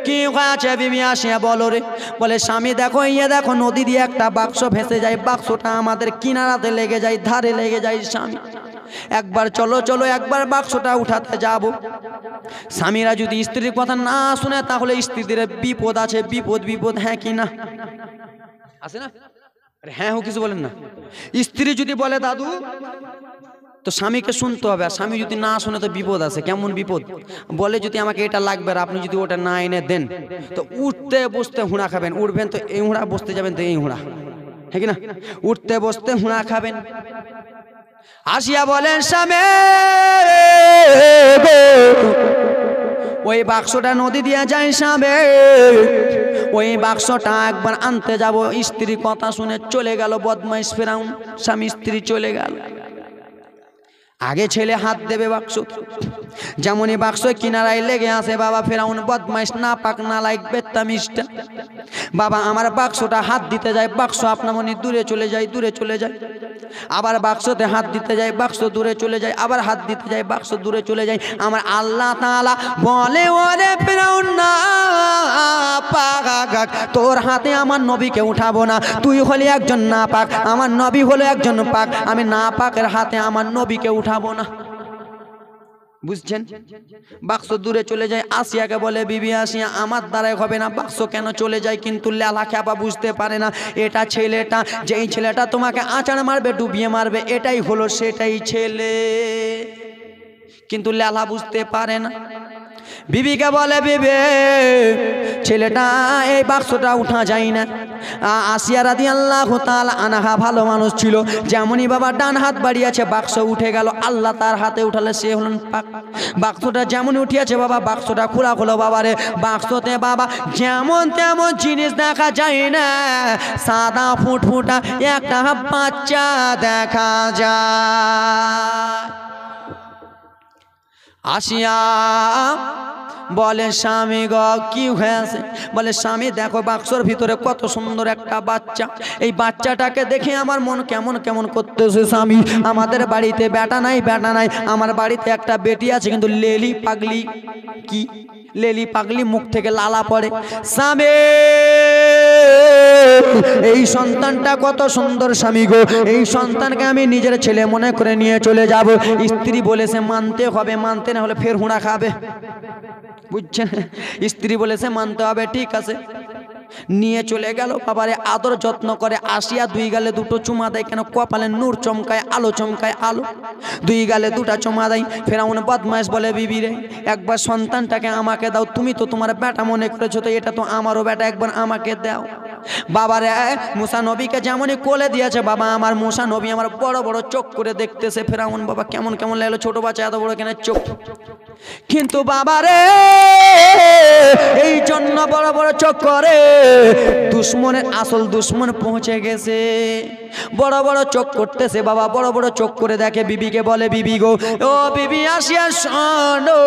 কি হয়েছে বিবি আসিয়া বলো রে? বলে স্বামী দেখো ইয়ে দেখো নদী দিয়ে একটা বাক্স ভেসে যায়, বাক্সটা আমাদের কিনারাতে লেগে যায়, ধারে লেগে যায়। স্বামী একবার চলো চলো একবার বাক্সটা উঠাতে যাব। স্বামীরা যদি স্ত্রীর কথা না শুনে তাহলে স্ত্রীদের বিপদ আছে, বিপদ বিপদ, হ্যাঁ কি না আছে না? হ্যাঁ কিছু বলেন না। স্ত্রী যদি বলে দাদু তো স্বামীকে শুনতে হবে, আর স্বামী যদি না শুনে তো বিপদ আছে। কেমন বিপদ? বলে যদি আমাকে এটা লাগবে আর আপনি যদি ওটা না এনে দেন তো উঠতে বসতে হুঁড়া খাবেন, উঠবেন তো এই হুঁড়া, বসতে যাবেন তো এই হুঁড়া, হ্যাঁ কি না? উঠতে বসতে হুঁড়া খাবেন। আসিয়া বলেন স্বামী ওই বাক্সটা নদী দিয়ে যায় স্বামী, ওই বাক্সটা একবার আনতে যাব। স্ত্রী কথা শুনে চলে গেল বদমাইশ ফেরাউন, স্বামী স্ত্রী চলে গেল। আগে ছেলে হাত দেবে বাক্স, যেমনই বাক্স কিনারায় লেগে আসে বাবা ফেরাউন বদমাইশ না পাক না লাইক বেত্তামিষ্টা বাবা আমার বাক্সটা হাত দিতে যায়, বাক্স আপনা মনে দূরে চলে যায়, দূরে চলে যায়। আবার বাক্সতে হাত দিতে যায়, বাক্স দূরে চলে যায়, আবার হাত দিতে যায়, বাক্স দূরে চলে যায়। আমার আল্লাহ তাআলা বলে ওরে ফেরাউন না পাক, তোর হাতে আমার নবীকে উঠাবো না, তুই হলি একজন না পাক, আমার নবী হলো একজন পাক, আমি না পাকের হাতে আমার নবীকে উঠাবো না। বুঝছেন? বাক্স দূরে চলে যায়। আসিয়াকে বলে বিবি আসিয়া আমার দ্বারাই হবে না, বাক্স কেন চলে যায়? কিন্তু লেলা খ্যাপা বুঝতে পারে না এটা ছেলেটা, যেই ছেলেটা তোমাকে আঁচাড় মারবে ডুবিয়ে মারবে এটাই হলো সেটাই ছেলে, কিন্তু লেলা বুঝতে পারে না। বিবিকে বলে বিবি ছেলেটা এই বাক্সটা উঠা যায় না। আসিয়া রাদিয়াল্লাহু তাআলা আনহা ভালো মানুষ ছিল, যেমনই বাবা ডান হাত বাড়িয়েছে বাক্স উঠে গেল, আল্লাহ তার হাতে উঠালে সে হলেন পাক। বাক্সটা যেমন উঠিয়েছে বাবা বাক্সটা খোলা খোলা বাবারে, বাক্সতে বাবা যেমন তেমন জিনিস দেখা যায় না, সাদা ফুটফুটা একটা বাচ্চা দেখা যায়। আসিয়া বলে স্বামী গ কি হয়েছে? বলে স্বামী দেখো বাক্সর ভিতরে কত সুন্দর একটা বাচ্চা, এই বাচ্চাটাকে দেখে আমার মন কেমন কেমন করতেছে স্বামী। আমাদের বাড়িতে বেটা নাই, বেটা নাই, আমার বাড়িতে একটা বেটি আছে কিন্তু লেলি পাগলি। কি লেলি পাগলি? মুখ থেকে লালা পড়ে। স্বামী এই সন্তানটা কত সুন্দর স্বামী গো, এই সন্তানকে আমি নিজের ছেলে মনে করে নিয়ে চলে যাব। স্ত্রী বলেছে মানতে হবে, মানতে না হলে ফের হুঁড়া খাবে। বুঝছেন? স্ত্রী বলেছে মানতে হবে, ঠিক আছে। নিয়ে চলে গেল বাবারে, আদর যত্ন করে। আসিয়া দুই গালে দুটো চুমা দেয়, কেন কপালে নূর চমকায়, আলো চমকায়, আলো দুই গালে দুটা চুমা দেয়। ফেরাউন বদমাইশ বলে বিবি রে একবার সন্তানটাকে আমাকে দাও, তুমি তো তোমার বেটা মনে করেছো, তো এটা তো আমারও বেটা, একবার আমাকে দাও। বাবারে মুসা নবীকে যেমনই কোলে দিয়েছে বাবা আমার মুসা নবী আমার বড় বড় চোখ করে দেখতেছে। ফেরাউন বাবা কেমন কেমন লাগলো, ছোট বাচ্চা এত বড় কেন চোখ? কিন্তু বাবারে এই জন্য বড় বড় চোখ করে দুশ্মনের আসল দুশ্মন পৌঁছে গেছে। বড় বড় চোখ করতেছে বাবা, বড় বড় চোখ করে দেখে বিবিকে বলে, বিবি গো, ও বিবি আসিয়া শোনো,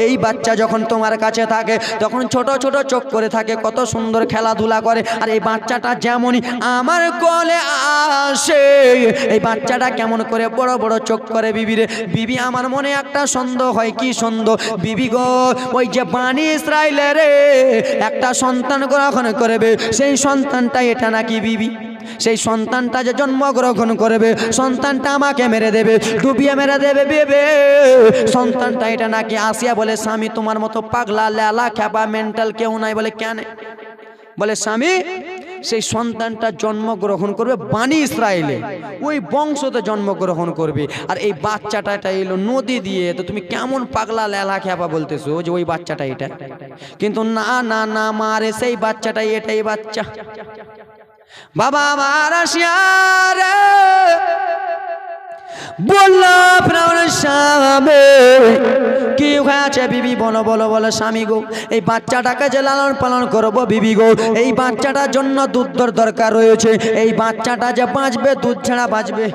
এই বাচ্চা যখন তোমার কাছে থাকে তখন ছোট ছোট চোখ করে থাকে, কত সুন্দর খেলাধুলা করে, আর এই বাচ্চাটা যেমনই আমার কোলে আসে এই বাচ্চাটা কেমন করে বড় বড় চোখ করে বিবিরে। বিবি আমার মনে একটা সন্দেহ হয়, কি সন্দেহ, বিবি গো, ওই যে বানি ইসরাইলের একটা সন্তান গ্রহণ করবে, সেই সন্তানটা এটা নাকি বিবি, সেই সন্তানটা যে জন্মগ্রহণ করবে সন্তানটা আমাকে মেরে দেবে, ডুবিয়ে মেরে দেবে বিবে, সন্তানটা এটা নাকি আসিয়া বলে, স্বামী তোমার মতো পাগলা লেলা খ্যাপা মেন্টাল কেউ নাই। বলে কেন? বলে স্বামী সেই সন্তানটা জন্মগ্রহণ করবে বানি ইসরায়েলে, ওই বংশতে জন্মগ্রহণ করবে, আর এই বাচ্চাটা এটা এলো নদী দিয়ে, তো তুমি কেমন পাগলা লেলা খ্যাপা বলতেছো যে ওই বাচ্চাটা এটা? কিন্তু না না না মারে, সেই বাচ্চাটাই এটাই বাচ্চা। বাবা আমার আসিয়া রে বললো ফিরআউনের স্বামী, কি হয়েছে বিবি? বলো বলো বলো স্বামী গো, এই বাচ্চাটাকে যে লালন পালন করবো বিবি গো, এই বাচ্চাটার জন্য দুধের দরকার রয়েছে, এই বাচ্চাটা যে বাঁচবে দুধ ছাড়া বাঁচবে,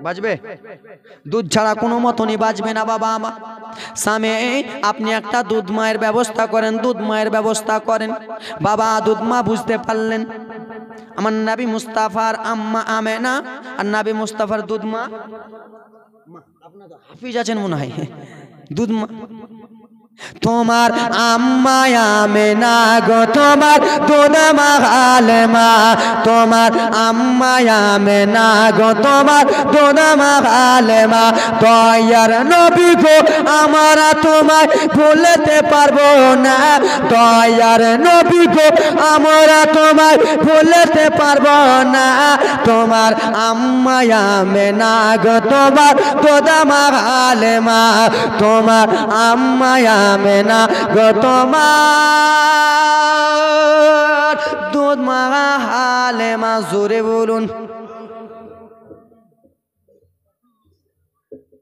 বাঁচবে দুধ ছাড়া কোনো মতনই বাঁচবে না। বাবা আমার স্বামী আপনি একটা দুধ মায়ের ব্যবস্থা করেন, দুধ মায়ের ব্যবস্থা করেন। বাবা দুধ মা বুঝতে পারলেন আমার নবী মুস্তাফার আম্মা আমেনা আর নবী মুস্তাফার দুধ মা, আপনার হাফিজ আছেন মনে হয়, দুধ মা তোমার আম্মা আমেনা গো, তোমার দুধ মা হালেমা, তোমার আম্মা আমেনা গো, তোমার দুধ মা হালেমা, দয়ার নবী গো আমরা তোমায় ভুলতে পারবো না, দয়ার নবী গো আমরা তোমায় ভুলতে পারবো না, তোমার আম্মা আমেনা গো, তোমার দুধ মা হালেমা, তোমার আম্মা আমেনা গো, তোমার দুধ মা হালেমা। জোরে বলুন।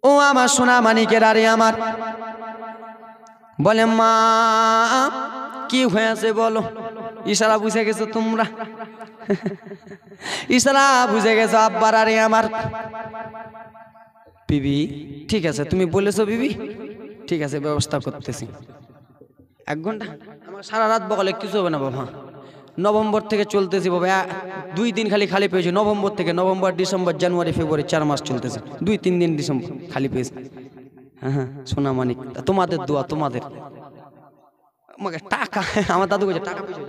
ও আমার সোনা মানিকের, আরে আমার বলে মা কি হয়েছে বলো? ইশারা বুঝে গেছো তোমরা, ইশারা বুঝে গেছো আব্বার, আরে আমার বিবি ঠিক আছে তুমি বলেছো বিবি, ঠিক আছে ব্যবস্থা করতেছি। 1 ঘন্টা আমার সারা রাত বকলে কিছু হবে না বাবা, নভেম্বর থেকে চলতেছি বাবা, 2 দিন খালি পেয়েছি নভেম্বর থেকে, নভেম্বর ডিসেম্বর জানুয়ারি ফেব্রুয়ারি 4 মাস চলতেছে, 2-3 দিন ডিসেম্বর খালি পেয়েছি। হ্যাঁ সোনা মানিক, তোমাদের দোয়া, তোমাদের আমাকে টাকা, আমার দাদু বলছে টাকা পেয়েছে,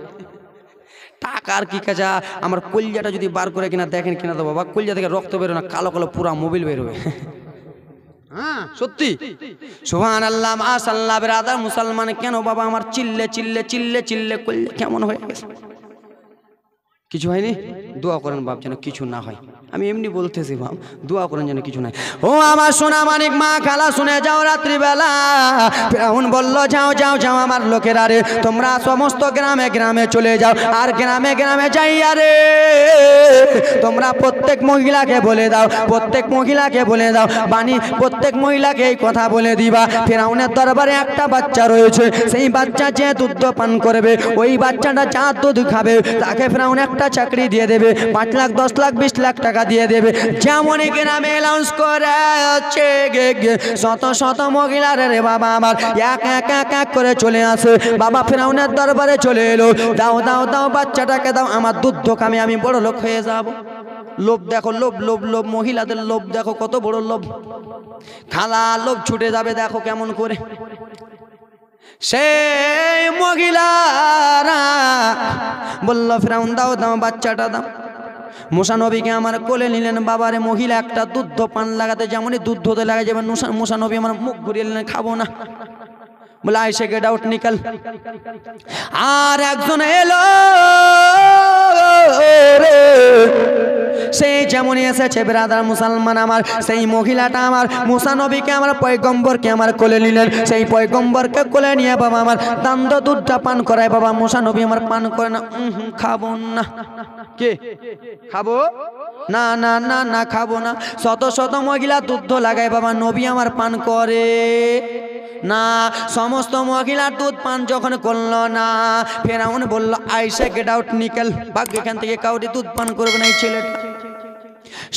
টাকা আর কি কাজা, আমার কলজাটা যদি বার করে কিনা দেখেন কিনা তো বাবা, কলজা থেকে রক্ত বেরো না, কালো কালো পুরা মোবিল বেরোবে। হ্যাঁ সত্যি সুবহানাল্লাহ মাশাআল্লাহ। ব্রাদার মুসলমান কেন বাবা আমার চিল্লে চিল্লে চিল্লে চিল্লে কলজা কেমন হয়ে গেছে? কিছু হয়নি? দোয়া করেন বাপ যেন কিছু না হয়, আমি এমনি বলতেছি বাপ, দোয়া করেন যেন কিছু নাই। ও আমার সোনা মানিক মা খালা শুনে যাও, রাত্রিবেলা ফিরআউন বলল যাও যাও যাও আমার লোকেরা রে, তোমরা সমস্ত গ্রামে গ্রামে চলে যাও, আর গ্রামে গ্রামে যাইয়া রে তোমরা প্রত্যেক মহিলাকে বলে দাও, প্রত্যেক মহিলাকে বলে দাও, বাণী প্রত্যেক মহিলাকে এই কথা বলে দিবা, ফিরআউনের দরবারে একটা বাচ্চা রয়েছে, সেই বাচ্চা যে দুধ পান করবে, ওই বাচ্চাটা যা দুধ খাবে তাকে ফিরআউন একটা চাকরি দিয়ে দেবে, 5 লাখ 10 লাখ 20 লাখ টাকা দিয়ে দেবে। যেমন গ্রামে অ্যানাউন্স করেছে শত শত মহিলার রে বাবা আমার এক এক এক এক করে চলে আসে, বাবা ফিরআউনের দরবারে চলে এলো, দাও দাও দাও বাচ্চাটাকে দাও, আমার দুধ দোকানে আমি বড় লোক হয়ে যাব। লোভ দেখো, লোভ লোভ লোভ, মহিলাদের লোভ দেখো কত বড় লোভ, খালা লোভ ছুটে যাবে দেখো কেমন করে। সেই মহিলারা বলল ফিরআউন দাও দাও বাচ্চাটা দাও। মুসা নবীকে আমার কোলে নিলেন, বাবারে মহিলা একটা দুধ পান লাগাতে যেমনই দুধ হতে লাগে যেমন মুসা নবী আমার মুখ ঘুরিয়ে নিলেন, খাবো না, বলে আইসে গেট আউট নিকাল। আর একজন এলো সেই যেমনই এসেছে ব্রাদার মুসলমান আমার, সেই মহিলাটা আমার মুসা নবীকে আমার পয়গম্বরকে আমার কোলে নিলেন, সেই পয়গম্বরকে কোলে নিয়ে বাবা আমার দান্দ দুধটা পান করায়, বাবা মুসা নবী আমার পান করে না, খাবো না। কে খাবো না? না না না খাবো না। শত শত মহিলা দুধ লাগায়, বাবা নবী আমার পান করে না। সমস্ত মহিলার দুধ পান যখন করলো না, ফিরআউন বলল আইসা গেট আউট নিকেল, ভাগ এখান থেকে, কাউরি দুধ পান করবে না এই ছেলেটা।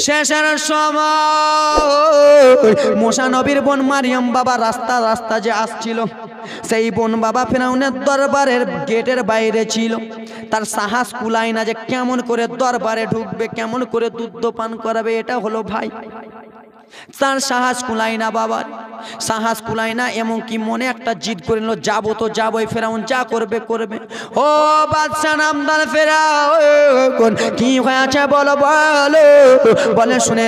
শেষের সময় মুসা নবীর বোন মারিয়াম বাবা রাস্তা যে আসছিল, সেই বোন বাবা ফেরাউনের দরবারের গেটের বাইরে ছিল। তার সাহস কুলায় না যে কেমন করে দরবারে ঢুকবে, কেমন করে দুধ পান করাবে। এটা হলো ভাই, তার সাহস কুলায় না, বাবার সাহস কুলায় না। এমনকি মনে একটা জিদ করে নিল, যাবো তো যাবোই, ফেরাউন যা করবে করবে। ও বাদশা নামদার ফেরাউন, কি হয়েছে বলো বলো। বলে শুনে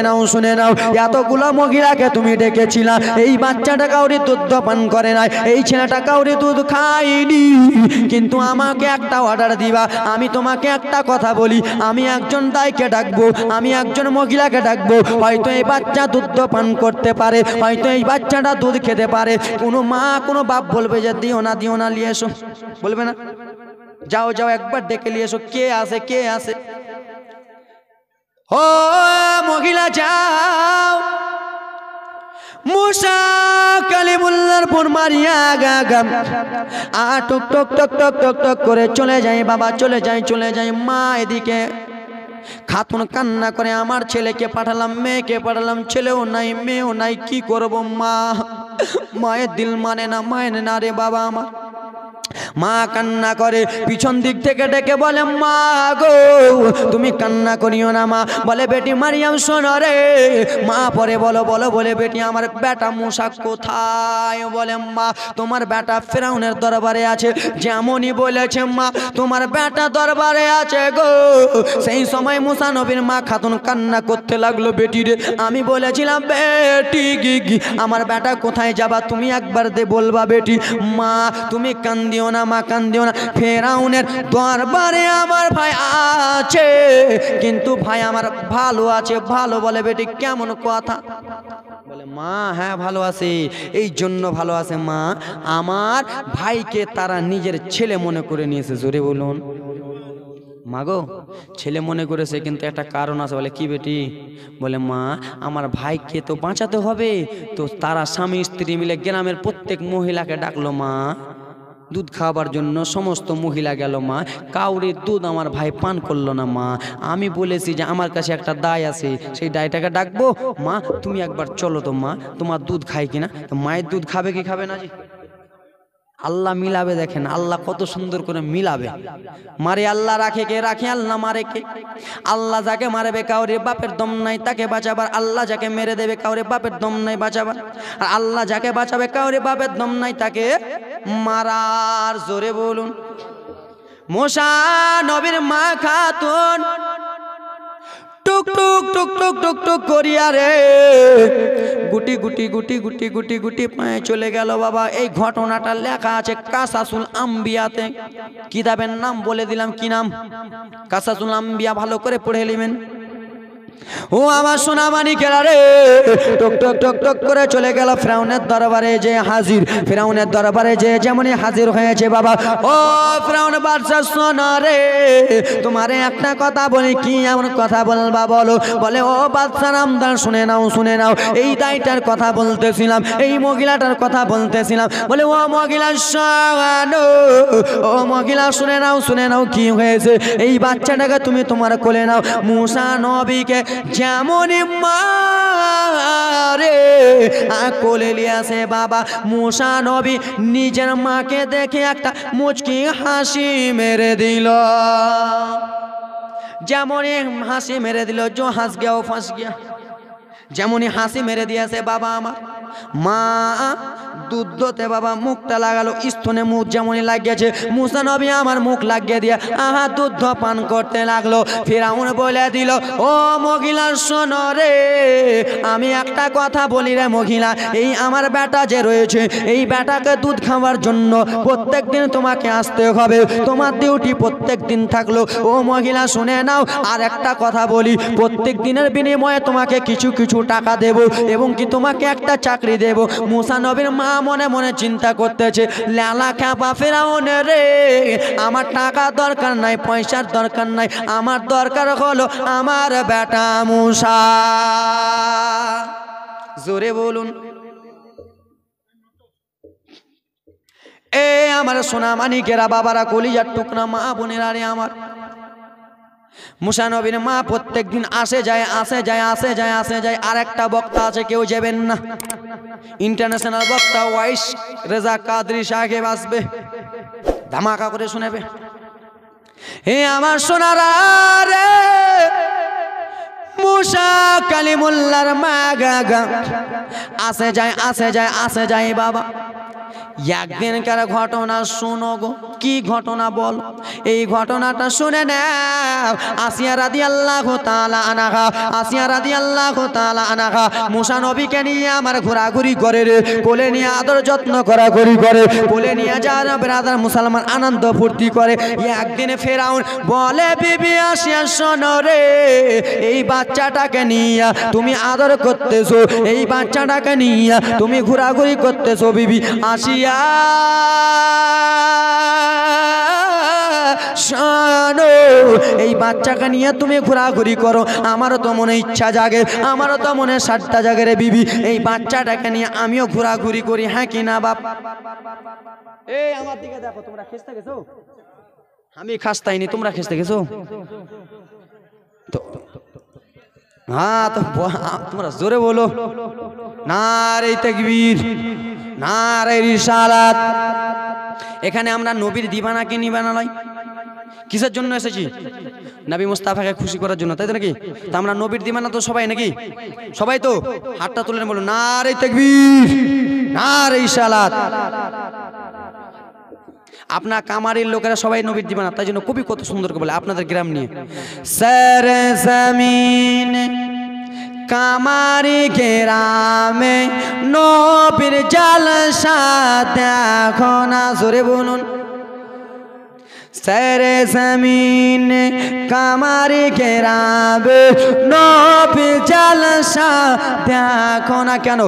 নাও, এতগুলো মহিলাকে তুমি ডেকেছিলা, এই বাচ্চাটা কাউরি দুধ পান করে নাই, এই ছেলেটা কাউরি দুধ খায়নি, কিন্তু আমাকে একটা অর্ডার দিবা। আমি তোমাকে একটা কথা বলি, আমি একজন দাইকে ডাকবো, আমি একজন মহিলাকে ডাকবো, হয়তো এই বাচ্চা দুধ পান করতে পারে, হয়তো এই বাচ্চাটা দুধ খেতে পারে। কোনো মা কোনো বাপ বলবে যে দিও না নিয়ে এসো, বলবে না? যাও একবার ডেকে নিয়ে এসো, কে আছে। ও মহিলা যাও, মুসা কালিমুল্লাহর বোন মারিয়া গাগাম টক টক টক টক টক টক করে চলে যায় বাবা, চলে যায়। মা এদিকে খাতুন কান্না করে, আমার ছেলেকে পাঠালাম, মেয়েকে পাঠালাম, ছেলেও নাই মেয়েও নাই, কি করব মা? মায়ের দিল মানে না রে বাবা আমার। মা কান্না করে, পিছন দিক থেকে ডেকে বলে, মা গো তুমি কান্না করিও না মা। বলে বেটি মারিয়াম শোনো রে। মা পরে বলো বলে বেটি আমার বেটা মুসা কোথায়? বলে মা তোমার বেটা ফেরাউনের দরবারে আছে, যেমনই বলেছে মা তোমার বেটা দরবারে আছে গো। সেই সময় মুসা নবীর মা খাতুন কান্না করতে লাগলো, বেটি রে আমি বলেছিলাম বেটি গি আমার বেটা কোথায় যাবা, তুমি একবার বলবা বেটি। মা তুমি কান্দিও না মা, কান্দিও না, ফেরাউনের দরবারে আমার ভাই আছে, কিন্তু ভাই আমার ভালো আছে। ভালো? বলে বেটি কেমন কথা? বলে মা হ্যাঁ ভালো আছে, এই জন্য ভালো আছে মা, আমার ভাইকে তারা নিজের ছেলে মনে করে নিয়েছে। জোরে বলুন। মাগো ছেলে মনে করেছে, কিন্তু একটা কারণ আছে। বলে কি বেটি? বলে মা আমার ভাইকে তো বাঁচাতে হবে, তো তারা স্বামী স্ত্রী মিলে গ্রামের প্রত্যেক মহিলাকে ডাকলো মা দুধ খাওয়াবার জন্য। সমস্ত মহিলা গেল মা, কাউরি দুধ আমার ভাই পান করলো না মা। আমি বলেছি যে আমার কাছে একটা দায় আছে, সেই দায়টাকে ডাকবো। মা তুমি একবার চলো তো মা, তোমার দুধ খাই কিনা। তো মায়ের দুধ খাবে কি খাবে না? আল্লাহ মিলাবে, দেখেন আল্লাহ কত সুন্দর করে মিলাবে। মারে আল্লাহ, রাখে কে? রাখে আল্লাহ, মারে কে? আল্লাহ যাকে মারবে কাউরে বাপের দম নাই তাকে বাঁচাবার, আল্লাহ যাকে মেরে দেবে কাউরে বাপের দম নাই বাঁচাবার, আর আল্লাহ যাকে বাঁচাবে কাউরে বাপের দম নাই তাকে মারার। জোরে বলুন। মুসা নবীর মা খাতুন টুক টুক টুক টুক টুক টুক করিয়া রে গুটি গুটি গুটি গুটি গুটি গুটি পায়ে চলে গেল বাবা। এই ঘটনাটা লেখা আছে কাসাসুল আম্বিয়াতে, কিতাবের নাম বলে দিলাম, কি নাম? কাসাসুল আম্বিয়া। ভালো করে পড়ে নেবেন। ও আমার সোনা মানিকেরা রে, টক টক টক টক করে চলে গেল ফেরাউনের দরবারে যে হাজির। ফেরাউনের দরবারে যে যেমনই হাজির হয়েছে বাবা, ও ফেরাউন বাদশা শোনো রে, তোমারে একটা কথা বলি। কি এমন কথা বলবা বলো? বলে ও বাদশা নামদার শুনে নাও, এই দায়টার কথা বলতেছিলাম, এই মহিলাটার কথা বলতেছিলাম। বলে ও মহিলা শোনো, ও মহিলা শুনে নাও কি হয়েছে। এই বাচ্চাটাকে তুমি তোমার কোলে নাও। মুসা নবীকে যেমনই মারে কোলে লিয়াছে বাবা, মুসা নবী নিজের মাকে দেখে একটা মুচকি হাসি মেরে দিল। যেমনই হাসি মেরে দিল, जो हंस गया वो फंस गया। যেমনই হাসি মেরে দিয়েছে বাবা আমার মা, দুধ দোতে বাবা মুখটা লাগালো, স্তনে মুখ যেমনই লাগিয়েছে মুসা নবী আমার মুখ লাগিয়ে দিয়ে দুধ পান করতে লাগলো। ফিরাউন বলে দিল, ও মহিলা শোনো রে, আমি একটা কথা বলি রে মহিলা, এই আমার বেটা যে রয়েছে, এই বেটাকে দুধ খাওয়ার জন্য প্রত্যেক দিন তোমাকে আসতে হবে, তোমার ডিউটি প্রত্যেক দিন থাকলো। ও মহিলা শুনে নাও, আর একটা কথা বলি, প্রত্যেক দিনের বিনিময়ে তোমাকে কিছু কিছু টাকা দেব, এবং কি তোমাকে একটা চাকরি দেব। মুসা নবীর মা মনে মনে চিন্তা করতেছে, লেলা খাপা ফেরাউন রে, আমার টাকা দরকার নাই, পয়সার দরকার নাই, আমার দরকার হলো আমার বেটা মুসা। জোরে বলুন। এ আমার সোনা মানিকেরা, বাবারা, কলিজার টুকরা মা বোনেরা রে আমার, মুসা নবীর মা প্রত্যেকদিন আসে যায় আর একটা বক্তা আছে, কেউ যাবেন না, ইন্টারন্যাশনাল বক্তা ওয়াইস রেজা কাদরি সাহেব আসবে, ধামাকা করে শোনাবে। হে আমার সোনারা রে, মুসা কালিমুল্লাহর মা গাগা আসে যায় বাবা। একদিনকার ঘটনা শোনো গো, কি ঘটনা বল, এই ঘটনাটা শুনে নাও। আসিয়া রাদিয়াল্লাহু তাআলা আনহা মুসা নবীকে নিয়ে আমার ঘোরাঘুরি করে রে, কোলে নিয়ে আদর যত্ন করাঘুরি করে, কোলে নিয়ে যার ব্রাদার মুসলমান আনন্দ ফুর্তি করে। একদিন ফেরাউন বলে, বিবি আসিয়া শোনো রে, এই বাচ্চাটাকে নিয়ে তুমি আদর করতেছো, এই বাচ্চাটাকে নিয়ে তুমি ঘোরাঘুরি করতেছো বিবি আসিয়া, শোনো এই বাচ্চাকে নিয়ে তুমি ঘোরাঘুরি করো, আমারও তো মনে ইচ্ছা জাগে, আমারও তো মনে সাতটা জাগে রে বিবি, এই বাচ্চাটাকে নিয়ে আমিও ঘোরাঘুরি করি, হ্যাঁ কি না বাপ? এই আমার দিকে দেখো, তোমরা খেসতে গেছো, আমি খাসতাইনি, তোমরা খেসতে গেছো তো? হ্যাঁ তো তোমরা জোরে বলো, নারে তাকবীর, নারে রিসালাত। এখানে আমরা নবীর দিবানাকে নিবানা নয়, কিসের জন্য এসেছি? নবী মুস্তাফাকে খুশি করার জন্য, তাই তো নাকি? তা আমরা নবীর দিবানা তো সবাই নাকি? সবাই তো হাতটা তুলে বলো, নারে তাকবীর, নারে রিসালাত। আপনার কামারের লোকেরা সবাই নবীর দিবানা, তাই জন্য কবি কত সুন্দর করে বলে আপনাদের গ্রাম নিয়ে, সারে জমিন কামারি গ্রামে নবীর জালসা দেখো না, জোরে বলুন, সারে জমিন কামারি গ্রামে নবীর জালসা দেখো না, কেন?